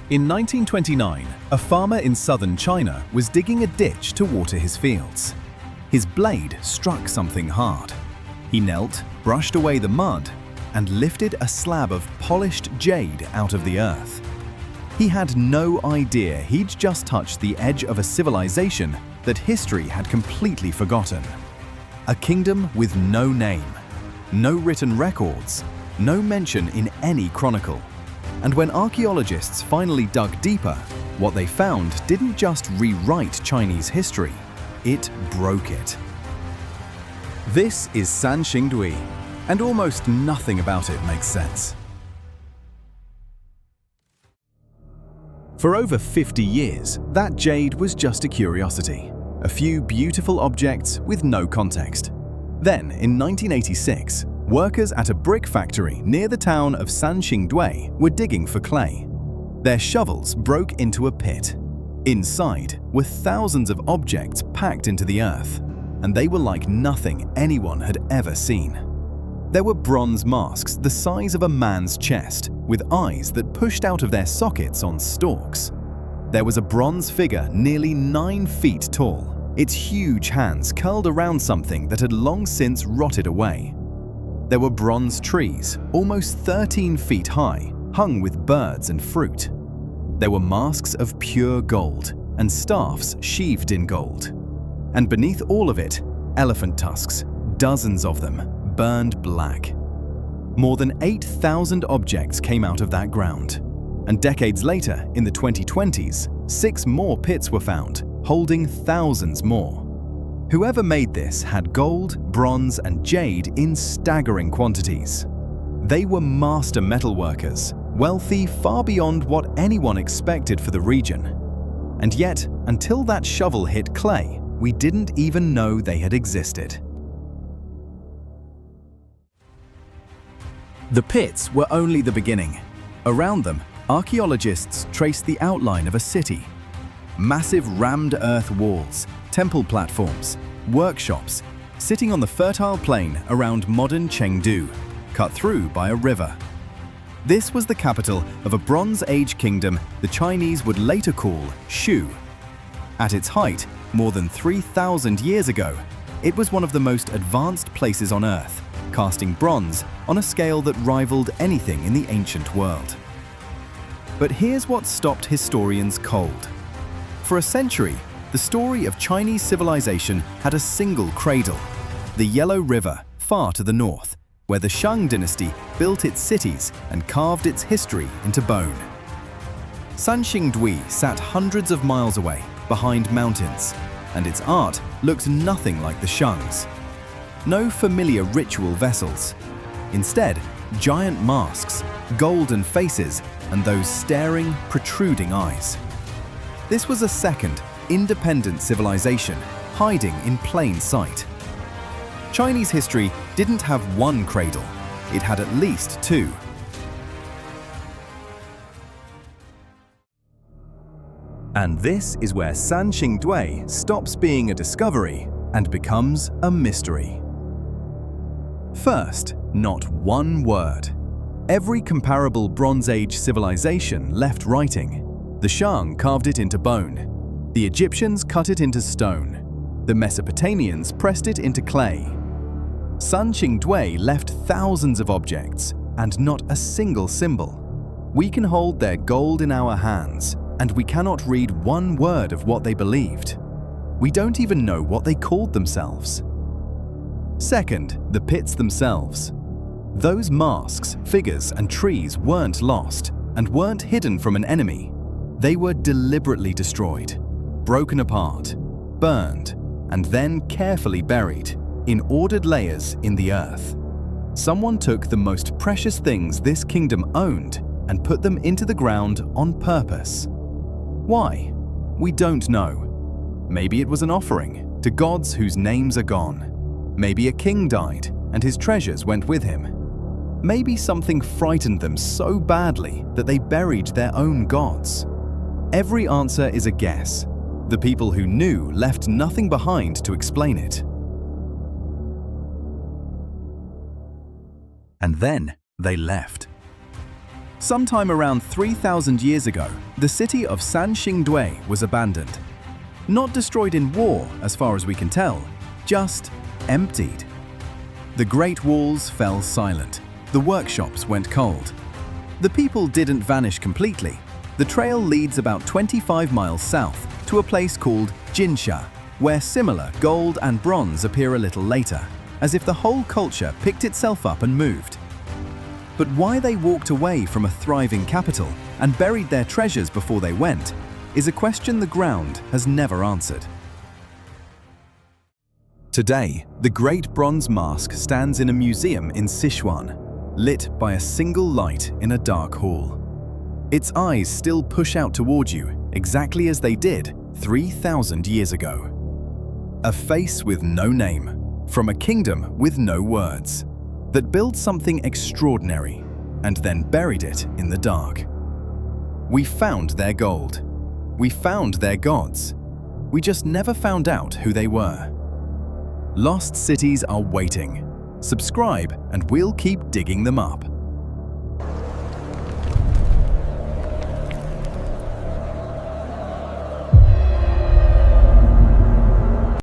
In 1929, a farmer in southern China was digging a ditch to water his fields. His blade struck something hard. He knelt, brushed away the mud, and lifted a slab of polished jade out of the earth. He had no idea he'd just touched the edge of a civilization that history had completely forgotten. A kingdom with no name, no written records, no mention in any chronicle. And when archaeologists finally dug deeper, what they found didn't just rewrite Chinese history, it broke it. This is Sanxingdui, and almost nothing about it makes sense. For over 50 years, that jade was just a curiosity, a few beautiful objects with no context. Then, in 1986, workers at a brick factory near the town of Sanxingdui were digging for clay. Their shovels broke into a pit. Inside were thousands of objects packed into the earth, and they were like nothing anyone had ever seen. There were bronze masks the size of a man's chest, with eyes that pushed out of their sockets on stalks. There was a bronze figure nearly 9 feet tall, its huge hands curled around something that had long since rotted away. There were bronze trees, almost 13 feet high, hung with birds and fruit. There were masks of pure gold and staffs sheathed in gold. And beneath all of it, elephant tusks, dozens of them, burned black. More than 8,000 objects came out of that ground. And decades later, in the 2020s, 6 more pits were found, holding thousands more. Whoever made this had gold, bronze, and jade in staggering quantities. They were master metalworkers, wealthy far beyond what anyone expected for the region. And yet, until that shovel hit clay, we didn't even know they had existed. The pits were only the beginning. Around them, archaeologists traced the outline of a city. Massive rammed earth walls, temple platforms, workshops, sitting on the fertile plain around modern Chengdu, cut through by a river. This was the capital of a Bronze Age kingdom the Chinese would later call Shu. At its height, more than 3,000 years ago, it was one of the most advanced places on Earth, casting bronze on a scale that rivaled anything in the ancient world. But here's what stopped historians cold. For a century, the story of Chinese civilization had a single cradle, the Yellow River far to the north, where the Shang dynasty built its cities and carved its history into bone. Sanxingdui sat hundreds of miles away, behind mountains, and its art looked nothing like the Shang's. No familiar ritual vessels. Instead, giant masks, golden faces, and those staring, protruding eyes. This was a second, independent civilization, hiding in plain sight. Chinese history didn't have one cradle, it had at least 2. And this is where Sanxingdui stops being a discovery and becomes a mystery. First, not one word. Every comparable Bronze Age civilization left writing. The Shang carved it into bone. The Egyptians cut it into stone. The Mesopotamians pressed it into clay. Sanxingdui left thousands of objects and not a single symbol. We can hold their gold in our hands, and we cannot read one word of what they believed. We don't even know what they called themselves. Second, the pits themselves. Those masks, figures, and trees weren't lost and weren't hidden from an enemy. They were deliberately destroyed, broken apart, burned, and then carefully buried in ordered layers in the earth. Someone took the most precious things this kingdom owned and put them into the ground on purpose. Why? We don't know. Maybe it was an offering to gods whose names are gone. Maybe a king died and his treasures went with him. Maybe something frightened them so badly that they buried their own gods. Every answer is a guess. The people who knew left nothing behind to explain it. And then they left. Sometime around 3,000 years ago, the city of Sanxingdui was abandoned. Not destroyed in war, as far as we can tell, just emptied. The Great Walls fell silent. The workshops went cold. The people didn't vanish completely. The trail leads about 25 miles south to a place called Jinsha, where similar gold and bronze appear a little later, as if the whole culture picked itself up and moved. But why they walked away from a thriving capital and buried their treasures before they went is a question the ground has never answered. Today, the Great Bronze Mask stands in a museum in Sichuan, lit by a single light in a dark hall. Its eyes still push out toward you, exactly as they did 3,000 years ago. A face with no name, from a kingdom with no words, that built something extraordinary and then buried it in the dark. We found their gold. We found their gods. We just never found out who they were. Lost cities are waiting. Subscribe and we'll keep digging them up.